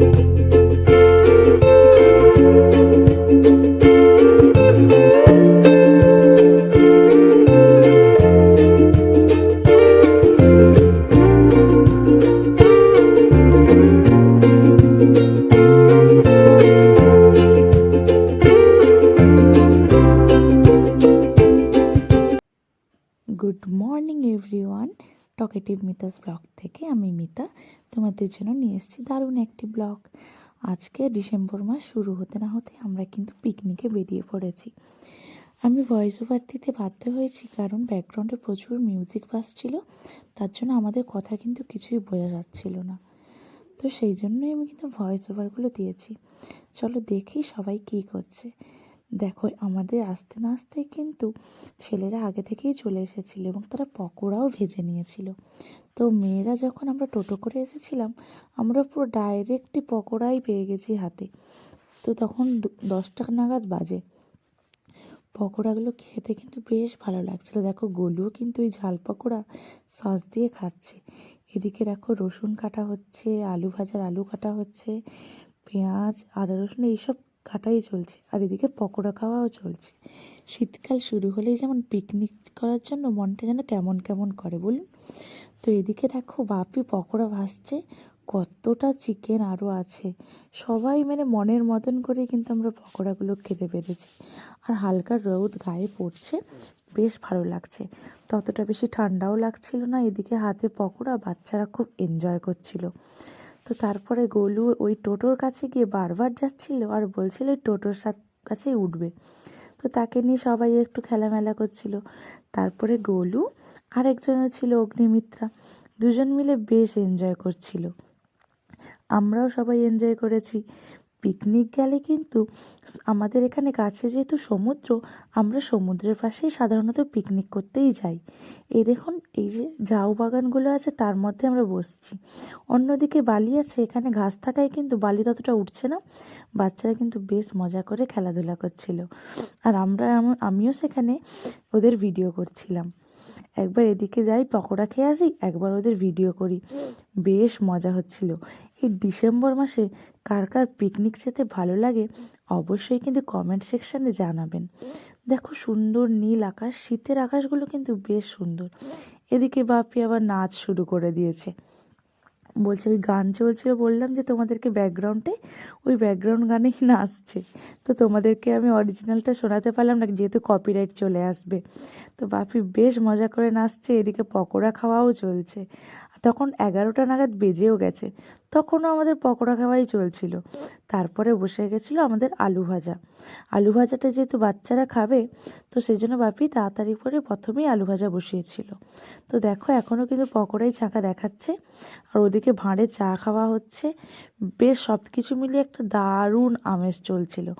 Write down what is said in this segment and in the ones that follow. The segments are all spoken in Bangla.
Good morning everyone, talkative Mita's blog থেকে আমি মিতা তোমাদের জন্য নিয়ে এসেছি দারুণ একটি ব্লগ। আজকে ডিসেম্বর মাস শুরু হতে না হতে আমরা কিন্তু পিকনিকে বেরিয়ে পড়েছি। আমি ভয়েস ওভার দিতে বাধ্য হয়েছি কারণ ব্যাকগ্রাউন্ডে প্রচুর মিউজিক বাজছিল, তার জন্য আমাদের কথা কিন্তু কিছুই বোঝা যাচ্ছিল না। তো সেই জন্যই আমি কিন্তু ভয়েস ওভারগুলো দিয়েছি। চলো দেখি সবাই কী করছে। দেখো আমাদের আসতে না আসতেই কিন্তু ছেলেরা আগে থেকেই চলে এসেছিল এবং তারা পকোড়াও ভেজে নিয়েছিল। তো মেয়েরা যখন আমরা টোটো করে এসেছিলাম আমরা পুরো ডাইরেক্টই পকোড়াই পেয়ে গেছি হাতে। তো তখন 10টা নাগাদ বাজে। পকোড়াগুলো খেতে কিন্তু বেশ ভালো লাগছিল। দেখো গোলুও কিন্তু ওই ঝাল পকোড়া সস দিয়ে খাচ্ছে। এদিকে দেখো রসুন কাটা হচ্ছে, আলু ভাজার আলু কাটা হচ্ছে, পেঁয়াজ আদা রসুন এইসব কাটাই চলছে, আর এদিকে পকোড়া খাওয়াও চলছে। শীতকাল শুরু হলেই যেমন পিকনিক করার জন্য মনটা যেন কেমন কেমন করে বলুন। তো এদিকে দেখো বাপি পকোড়া ভাজছে, কতটা চিকেন আরও আছে। সবাই মানে মনের মতন করেই কিন্তু আমরা পকোড়াগুলো খেতে পেরেছি। আর হালকা রোদ গায়ে পড়ছে, বেশ ভালো লাগছে। ততটা বেশি ঠান্ডাও লাগছিল না। এদিকে হাতে পকোড়া, বাচ্চারা খুব এনজয় করছিল। তো তারপরে গোলু ওই টোটোর কাছে গিয়ে বারবার যাচ্ছিল আর বলছিল ওই টোটোর কাছেই উঠবে। তো তাকে নিয়ে সবাই একটু খেলামেলা করছিল। তারপরে গোলু আর একজনও ছিল অগ্নিমিত্রা, দুজন মিলে বেশ এনজয় করছিল। আমরাও সবাই এনজয় করেছি। পিকনিক গেলে কিন্তু আমাদের এখানে কাছে যেহেতু সমুদ্র, আমরা সমুদ্রের পাশেই সাধারণত পিকনিক করতেই যাই। এই দেখুন এই যে ঝাউ বাগানগুলো আছে তার মধ্যে আমরা বসছি। অন্যদিকে বালি আছে, এখানে ঘাস থাকায় কিন্তু বালি ততটা উঠছে না। বাচ্চারা কিন্তু বেশ মজা করে খেলাধুলা করছিল, আর আমিও সেখানে ওদের ভিডিও করছিলাম। একবার এদিকে যাই পকোড়া খেয়ে আসি, একবার ওদের ভিডিও করি। বেশ মজা হচ্ছিল। এই ডিসেম্বর মাসে কার কার পিকনিক যেতে ভালো লাগে অবশ্যই কিন্তু কমেন্ট সেকশানে জানাবেন। দেখো সুন্দর নীল আকাশ, শীতের আকাশগুলো কিন্তু বেশ সুন্দর। এদিকে বাপি আবার নাচ শুরু করে দিয়েছে, বলছে ওই গান চলছিল, বললাম যে তোমাদেরকে ব্যাকগ্রাউন্ডে, ওই ব্যাকগ্রাউন্ড গানেই নাচছে। তো তোমাদেরকে আমি অরিজিনালটা শোনাতে পারলাম না যেহেতু কপিরাইট চলে আসবে। তো বাপি বেশ মজা করে নাচছে, এদিকে পকোড়া খাওয়াও চলছে। তখন 11টা নাগাদ বেজেও গেছে, তখনও আমাদের পকোড়া খাওয়াই চলছিল। তারপরে বসে গেছিলো আমাদের আলু ভাজা। আলু ভাজাটা যেহেতু বাচ্চারা খাবে, তো সেই জন্য বাপি তাড়াতাড়ি করে প্রথমেই আলু ভাজা বসিয়েছিল। তো দেখো এখনও কিন্তু পকোড়াই ছাঁকা দেখাচ্ছে, আর ওদিকে ভাঁড়ে চা খাওয়া হচ্ছে। বেশ সব কিছু মিলিয়ে একটা দারুণ আমেজ চলছিল।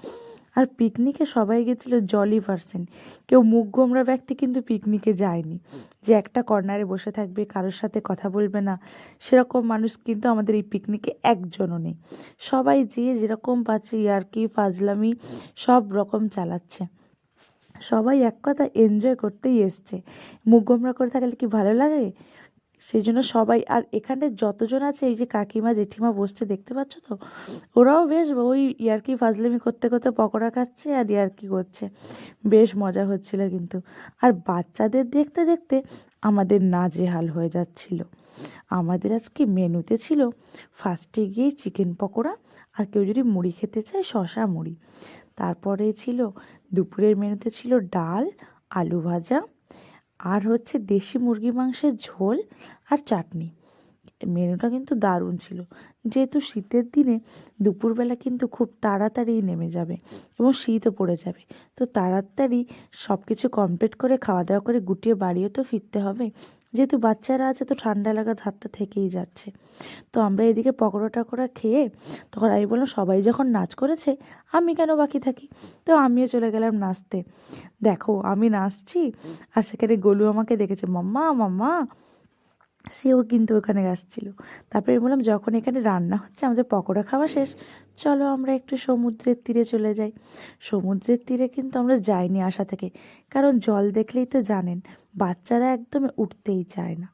আর পিকনিকে সবাই গেছিলো জলি পার্সন, কেউ মুখ গোমরা ব্যক্তি কিন্তু পিকনিকে যায়নি, যে একটা কর্নারে বসে থাকবে কারোর সাথে কথা বলবে না, সেরকম মানুষ কিন্তু আমাদের এই পিকনিকে একজনও নেই। সবাই যে যেরকম পাচ্ছে ইয়ার্কি ফাজলামি সব রকম চালাচ্ছে। সবাই এক কথা এনজয় করতেই এসছে। মুখ গোমরা করে থাকলে কি ভালো লাগে? সেই জন্য সবাই, আর এখানে যতজন আছে এই যে কাকিমা জেঠিমা বসছে দেখতে পাচ্ছ তো, ওরাও বেশ ওই ইয়ার্কি ফাজলামি করতে করতে পকোড়া খাচ্ছে আর ইয়ার্কি করছে। বেশ মজা হচ্ছিল কিন্তু। আর বাচ্চাদের দেখতে দেখতে আমাদের নাজেহাল হয়ে যাচ্ছিল। আমাদের আজকে মেনুতে ছিল ফার্স্টে গিয়েই চিকেন পকোড়া, আর কেউ যদি মুড়ি খেতে চায় শশা মুড়ি। তারপরে ছিল দুপুরের মেনুতে ছিল ডাল, আলু ভাজা, আর হচ্ছে দেশি মুরগি মাংসের ঝোল আর চাটনি। মেনুটা কিন্তু দারুণ ছিল। যেহেতু শীতের দিনে দুপুরবেলা কিন্তু খুব তাড়াতাড়ি নেমে যাবে এবং শীতও পড়ে যাবে, তো তাড়াতাড়ি সব কিছু কমপ্লিট করে খাওয়া দাওয়া করে গুটিয়ে বাড়িও তো ফিরতে হবে। যেহেতু বাচ্চারা আছে তো ঠান্ডা লাগার ধারটা থেকেই যাচ্ছে। তো আমরা এদিকে পকোড়া টকোড়া খেয়ে তখন আমি বললাম সবাই যখন নাচ করেছে আমি কেন বাকি থাকি, তো আমিও চলে গেলাম নাচতে। দেখো আমি নাচছি আর সেখানে গোলু আমাকে দেখেছে, মাম্মা মাম্মা, সেও কিন্তু ওখানে আসছিল। তারপরে বললাম যখন এখানে রান্না হচ্ছে আমাদের পকোড়া খাওয়া শেষ, চলো আমরা একটু সমুদ্রের তীরে চলে যাই। সমুদ্রের তীরে কিন্তু আমরা যাইনি আশা থেকে, কারণ জল দেখলেই তো জানেন বাচ্চারা একদমই উঠতেই চায় না।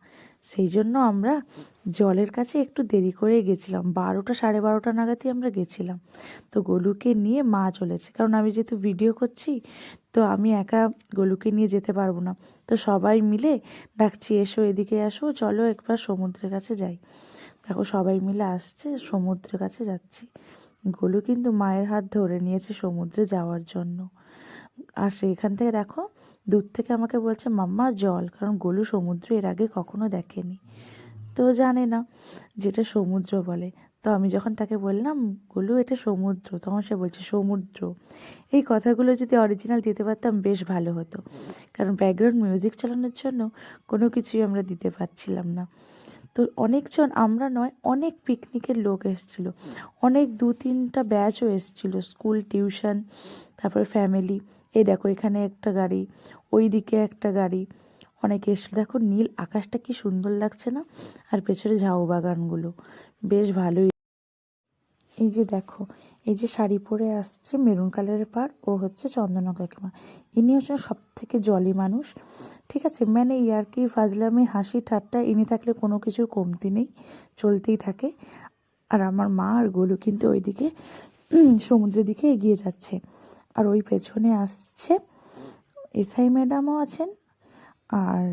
সেই জন্য আমরা জলের কাছে একটু দেরি করে গেছিলাম, 12টা 12:30 নাগাদই আমরা গেছিলাম। তো গোলুকে নিয়ে মা চলেছে, কারণ আমি যেহেতু ভিডিও করছি তো আমি একা গোলুকে নিয়ে যেতে পারবো না। তো সবাই মিলে ডাকছি, এসো এদিকে আসো, চলো একবার সমুদ্রের কাছে যাই। দেখো সবাই মিলে আসছে, সমুদ্রের কাছে যাচ্ছি। গোলু কিন্তু মায়ের হাত ধরে নিয়েছে সমুদ্রে যাওয়ার জন্য। আর সেইখান থেকে দেখো দূর থেকে আমাকে বলছে মাম্মা জল, কারণ গোলু সমুদ্র এর আগে কখনো দেখেনি, তো জানে না যেটা সমুদ্র বলে। তো আমি যখন তাকে বললাম গোলু এটা সমুদ্র, তখন সে বলছে সমুদ্র। এই কথাগুলো যদি অরিজিনাল দিতে পারতাম বেশ ভালো হতো, কারণ ব্যাকগ্রাউন্ড মিউজিক চালানোর জন্য কোনো কিছুই আমরা দিতে পারছিলাম না। তো অনেকজন, আমরা নয়, অনেক পিকনিকের লোক এসেছিলো, অনেক 2-3টা ব্যাচও এসেছিলো, স্কুল, টিউশন, তারপরে ফ্যামিলি। এই দেখো এখানে একটা গাড়ি, ওই দিকে একটা গাড়ি, অনেকে এসেছিলো। দেখো নীল আকাশটা কি সুন্দর লাগছে না, আর পেছনে ঝাউ বাগানগুলো বেশ ভালোই। এই যে দেখো, এই যে শাড়ি পরে আসছে মেরুন কালারের পাড়, ও হচ্ছে চন্দনা কাকিমা। ইনি হচ্ছেন সব থেকে জলি মানুষ, ঠিক আছে, মানে ইয়ার্কি ফাজলামি হাসি ঠাট্টা ইনি থাকলে কোনো কিছুর কমতি নেই, চলতেই থাকে। আর আমার মা আর গোলু কিন্তু ওইদিকে সমুদ্রের দিকে এগিয়ে যাচ্ছে। আর ওই পেছনে আসছে এসআই ম্যাডামও আছেন, আর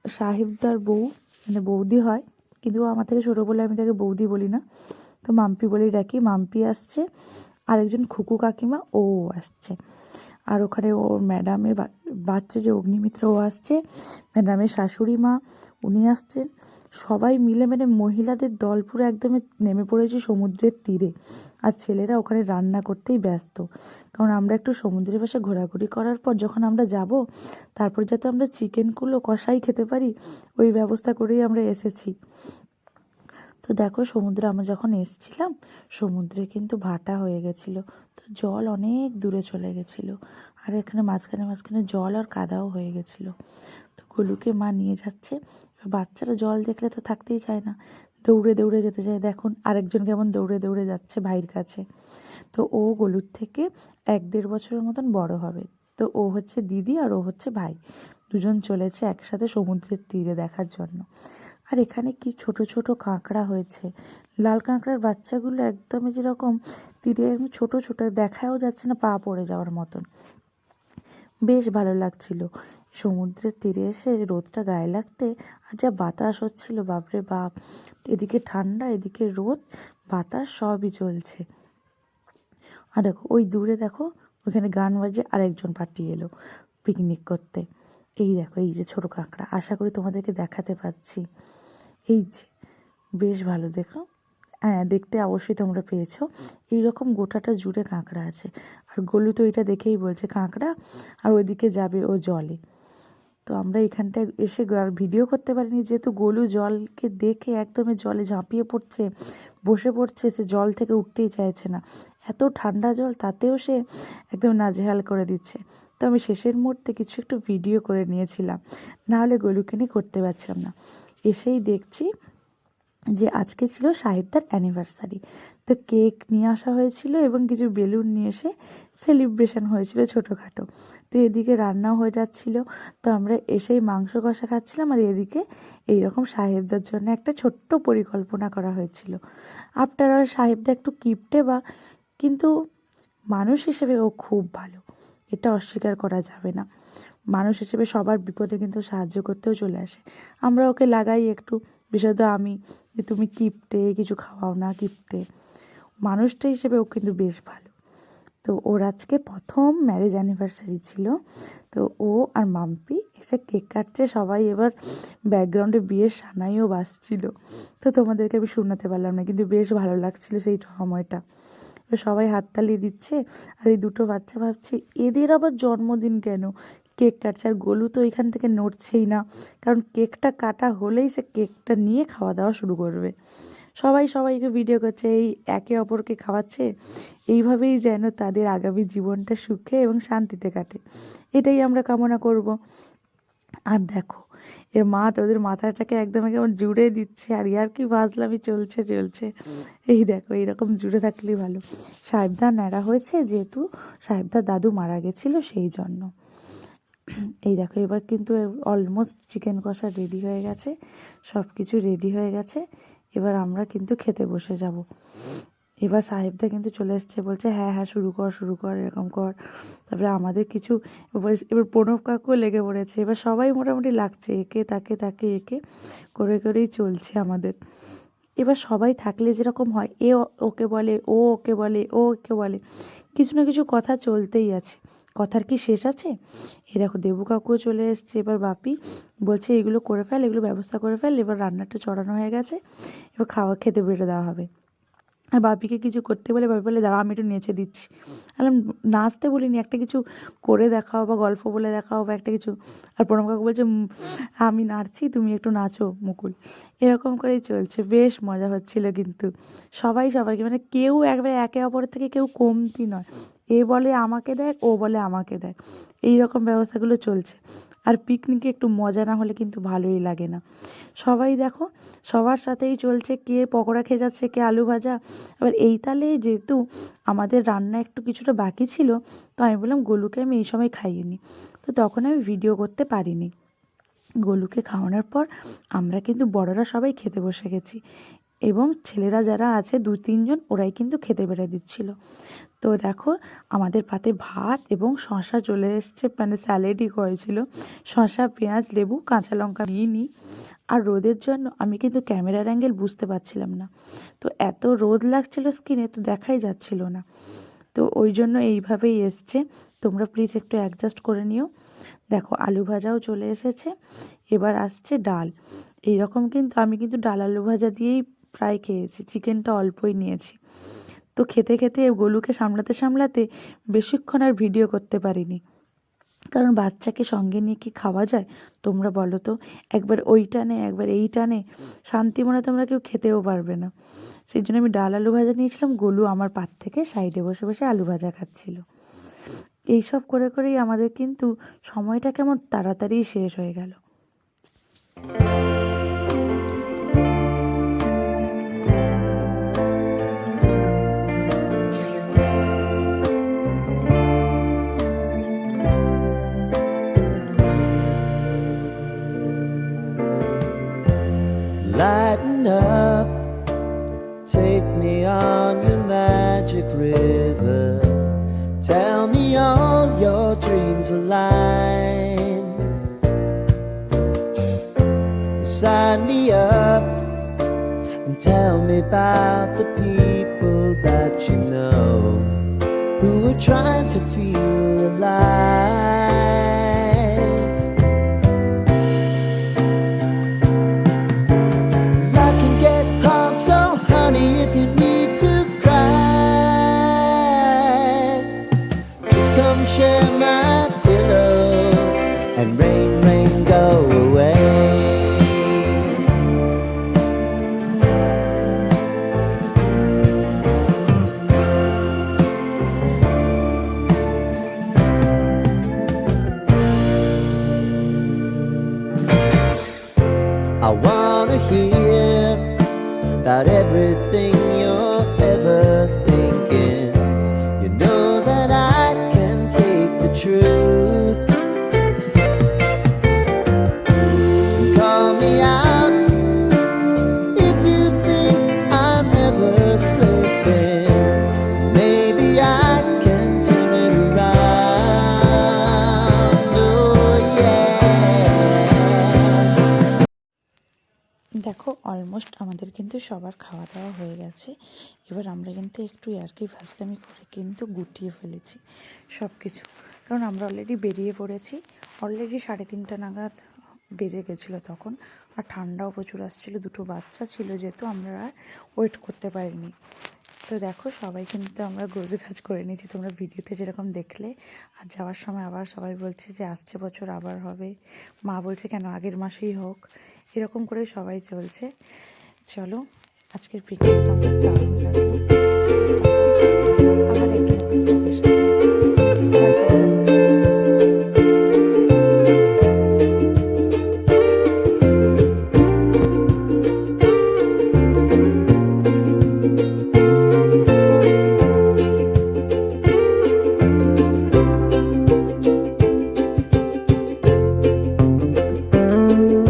সাহেবদার বউ, মানে বৌদি হয়, কিন্তু ও আমার থেকে ছোটো বলে আমি তাকে বৌদি বলি না, তো মাম্পি বলেই ডাকি। মাম্পি আসছে, আরেকজন খুকু কাকিমা ও আসছে, আর ওখানে ওর ম্যাডামের বাচ্চা যে অগ্নিমিত্র ও আসছে, ম্যাডামের শাশুড়ি মা উনি আসছেন। সবাই মিলে মানে মহিলাদের দল পুরো একদমই নেমে পড়েছে সমুদ্রের তীরে, আর ছেলেরা ওখানে রান্না করতেই ব্যস্ত, কারণ আমরা একটু সমুদ্রের পাশে ঘোরাঘুরি করার পর যখন আমরা যাব, তারপর যাতে আমরা চিকেনগুলো কষাই খেতে পারি, ওই ব্যবস্থা করেই আমরা এসেছি। তো দেখো সমুদ্রে আমরা যখন এসেছিলাম, সমুদ্রে কিন্তু ভাটা হয়ে গেছিলো, তো জল অনেক দূরে চলে গেছিলো, আর এখানে মাঝখানে মাঝখানে জল আর কাদাও হয়ে গেছিলো। তো গোলুকে মা নিয়ে যাচ্ছে, এবার বাচ্চারা জল দেখলে তো থাকতেই চায় না, দৌড়ে দৌড়ে যেতে চায়। দেখুন আরেকজন কেমন দৌড়ে দৌড়ে যাচ্ছে ভাইয়ের কাছে। তো ও গোলুর থেকে 1-1.5 বছরের মতন বড় হবে। তো ও হচ্ছে দিদি আর ও হচ্ছে ভাই, দুজন চলেছে একসাথে সমুদ্রের তীরে দেখার জন্য। আর এখানে কি ছোট ছোট কাঁকড়া হয়েছে, লাল কাঁকড়ার বাচ্চাগুলো একদমই যেরকম তীরে ছোট ছোট, দেখাও যাচ্ছে না পা পড়ে যাওয়ার মতন, বেশ ভালো লাগছিল সমুদ্রের তীরে এসে রোদটা গায়ে লাগতে। আর যা বাতাস হচ্ছিল বাপরে বাপ, এদিকে ঠান্ডা এদিকে রোদ, বাতাস সবই চলছে। আর দেখো ওই দূরে দেখো ওখানে গান বাজে, আরেকজন পার্টি এলো পিকনিক করতে। এই দেখো এই যে ছোট কাঁকড়া, আশা করি তোমাদেরকে দেখাতে পাচ্ছি, এই যে বেশ ভালো, দেখো, হ্যাঁ দেখতে অবশ্যই তোমরা পেয়েছো। এইরকম গোটাটা জুড়ে কাঁকড়া আছে, আর গোলু তো এটা দেখেই বলছে কাঁকড়া, আর ওইদিকে যাবে ও জলে। তো আমরা এখানটায় এসে আর ভিডিও করতে পারিনি, যেহেতু গোলু জলকে দেখে একদমই জলে ঝাঁপিয়ে পড়ছে, বসে পড়ছে, সে জল থেকে উঠতেই চাইছে না, এত ঠান্ডা জল তাতেও সে একদম নাজেহাল করে দিচ্ছে। তো আমি শেষের মুহূর্তে কিছু একটু ভিডিও করে নিয়েছিলাম, নাহলে গোলুকে নিয়ে করতে পারছিলাম না। এসেই দেখছি যে আজকে ছিল সাহেবদার অ্যানিভার্সারি, তো কেক নিয়ে আসা হয়েছিল এবং কিছু বেলুন নিয়ে এসে সেলিব্রেশন হয়েছিল ছোটোখাটো। তো এদিকে রান্নাও হয়ে যাচ্ছিলো, তো আমরা এসেই মাংস কষা খাচ্ছিলাম, আর এদিকে এইরকম সাহেবদার জন্য একটা ছোট্ট পরিকল্পনা করা হয়েছিল। আফটার অল সাহেবদা একটু কিপটে বা, কিন্তু মানুষ হিসেবে ও খুব ভালো, এটা অস্বীকার করা যাবে না। মানুষ হিসেবে সবার বিপদে কিন্তু সাহায্য করতেও চলে আসে। আমরা ওকে লাগাই একটু, বিশেষত আমি, যে তুমি কিপটে, কিছু খাওয়াও না, কিপটে। মানুষটা হিসেবে ও কিন্তু বেশ ভালো। তো ওর আজকে প্রথম ম্যারেজ অ্যানিভার্সারি ছিল, তো ও আর মাম্পি এসে কেক কাটছে, সবাই এবার ব্যাকগ্রাউন্ডে বিয়ের সানাইও বাজছিল, তো তোমাদেরকে আমি শোনাতে পারলাম না, কিন্তু বেশ ভালো লাগছিল সেই সময়টা। সবাই হাততালি দিচ্ছে, আর এই দুটো বাচ্চা ভাবছে এদের আবার জন্মদিন কেন, কেক কাটছে। আর গোলু তো এখান থেকে নড়ছেই না, কারণ কেকটা কাটা হলেই সে কেকটা নিয়ে খাওয়া দাওয়া শুরু করবে। সবাই সবাইকে ভিডিও করছে, এই একে অপরকে খাওয়াচ্ছে, এইভাবেই যেন তাদের আগামী জীবনটা সুখে এবং শান্তিতে কাটে, এটাই আমরা কামনা করব। আর দেখো এর মা তোদের মাথাটাকে একদম কেমন জুড়ে দিচ্ছে, আর ইয়ার কি ফাজলামি চলছে চলছে। এই দেখো এইরকম জুড়ে থাকলেই ভালো। সাহেবদা ন্যাড়া হয়েছে, যেহেতু সাহেবদার দাদু মারা গেছিল সেই জন্য। এই দেখো এবার কিন্তু অলমোস্ট চিকেন কষা রেডি হয়ে গেছে, সব কিছু রেডি হয়ে গেছে। এবার আমরা কিন্তু খেতে বসে যাব। এবার সাহেবদা কিন্তু চলে এসছে, বলছে হ্যাঁ হ্যাঁ শুরু কর এরকম কর। তারপরে আমাদের কিছু এবার প্রণব কাকুও লেগে পড়েছে। এবার সবাই মোটামুটি লাগছে, একে তাকে তাকে একে করে করেই চলছে আমাদের। এবার সবাই থাকলে যেরকম হয়, ওকে বলে, ও ওকে বলে, ও ওকে বলে, কিছু না কিছু কথা চলতেই আছে। কথার কি শেষ আছে? এ দেখো দেবু কাকুও চলে এসছে। এবার বাপি বলছে এগুলো করে ফেল, এগুলো ব্যবস্থা করে ফেল। এবার রান্নাটা চড়ানো হয়ে গেছে, এবার খেতে বেড়ে দেওয়া হবে। আর বাপিকে কিছু করতে বলে বাপি বলে দাঁড়া আমি একটু নেচে দিচ্ছি। বললাম নাচতে বলিনি, একটা কিছু করে দেখাও বা গল্প বলে দেখাও বা একটা কিছু। আর প্রণব কাকু বলছে আমি নাচছি তুমি একটু নাচো মুকুল। এরকম করেই চলছে, বেশ মজা হচ্ছিল কিন্তু। সবাই সবাইকে মানে কেউ একবারে একে অপরের থেকে কেউ কমতি নয়। এ বলে আমাকে দেখ, ও বলে আমাকে দেখ, এই রকম ব্যবস্থাগুলো চলছে। আর পিকনিকে একটু মজা না হলে কিন্তু ভালোই লাগে না। সবাই দেখো সবার সাথেই চলছে, কে পকোড়া খেয়ে যাচ্ছে, কে আলু ভাজা। এবার এই তালে যেহেতু আমাদের রান্না একটু কিছুটা বাকি ছিল, তো আমি বললাম গোলুকে আমি এই সময় খাইয়ে নিই। তো তখন আমি ভিডিও করতে পারিনি। গোলুকে খাওয়ানোর পর আমরা কিন্তু বড়রা সবাই খেতে বসে গেছি, এবং ছেলেরা যারা আছে 2-3 জন ওরাই কিন্তু খেতে বেড়ে দিচ্ছিল। তো দেখো আমাদের পাতে ভাত এবং শশা চলে এসছে, মানে স্যালাডই করেছিল, শশা পেঁয়াজ লেবু কাঁচা লঙ্কা নিই। আর রোদের জন্য আমি কিন্তু ক্যামেরার অ্যাঙ্গেল বুঝতে পারছিলাম না, তো এত রোদ লাগছিল স্কিনে, তো দেখাই যাচ্ছিল না। তো ওই জন্য এইভাবেই এসছে, তোমরা প্লিজ একটু অ্যাডজাস্ট করে নিও। দেখো আলু ভাজাও চলে এসেছে, এবার আসছে ডাল। এইরকম কিন্তু আমি কিন্তু ডাল আলু ভাজা দিয়েই প্রায় খেয়েছি, চিকেনটা অল্পই নিয়েছি। তো খেতে খেতে গোলুকে সামলাতে সামলাতে বেশিক্ষণ আর ভিডিও করতে পারিনি, কারণ বাচ্চাকে সঙ্গে নিয়ে কি খাওয়া যায় তোমরা বলো তো? একবার ওই টানে একবার এই টানে, শান্তি মনে তোমরা কেউ খেতেও পারবে না। সেই জন্য আমি ডাল আলু ভাজা নিয়েছিলাম, গোলু আমার পাত থেকে সাইডে বসে বসে আলু ভাজা খাচ্ছিল। এইসব করে করেই আমাদের কিন্তু সময়টা কেমন তাড়াতাড়ি শেষ হয়ে গেল। Lighten up, take me on your magic river. Tell me all your dreams align. Sign me up and tell me about the people that you know who are trying to feel alive. Life can get hard, so honey, if you need to cry, just come share my pillow and rain, rain, go away. I wanna hear about everything you're ever thinking. You know that I can take the truth. Call me out if you think I'm never slipping. Maybe I can turn it around. Oh yeah. দেখো অলমোস্ট আমাদের কিন্তু সবার খাওয়া দাওয়া হয়ে গেছে। এবার আমরা কিন্তু একটু ইয়ার্কি ফাজলামি করে কিন্তু গুটিয়ে ফেলেছি সব কিছু, কারণ আমরা অলরেডি বেরিয়ে পড়েছি। অলরেডি 3:30 নাগাদ বেজে গেছিলো তখন, আর ঠান্ডাও প্রচুর আসছিলো, 2টো বাচ্চা ছিল, যেহেতু আমরা আর ওয়েট করতে পারিনি। তো দেখো সবাই কিন্তু আমরা গোছগাছ করে নিয়েছি, তোমরা ভিডিওতে যেরকম দেখলে। আর যাওয়ার সময় আবার সবাই বলছে যে আসছে বছর আবার হবে, মা বলছে কেন আগের মাসেই হোক, এরকম করে সবাই চলছে। চলো আজকের পিকনিকটা আমাদের দারুণ লাগলো। আবার একটু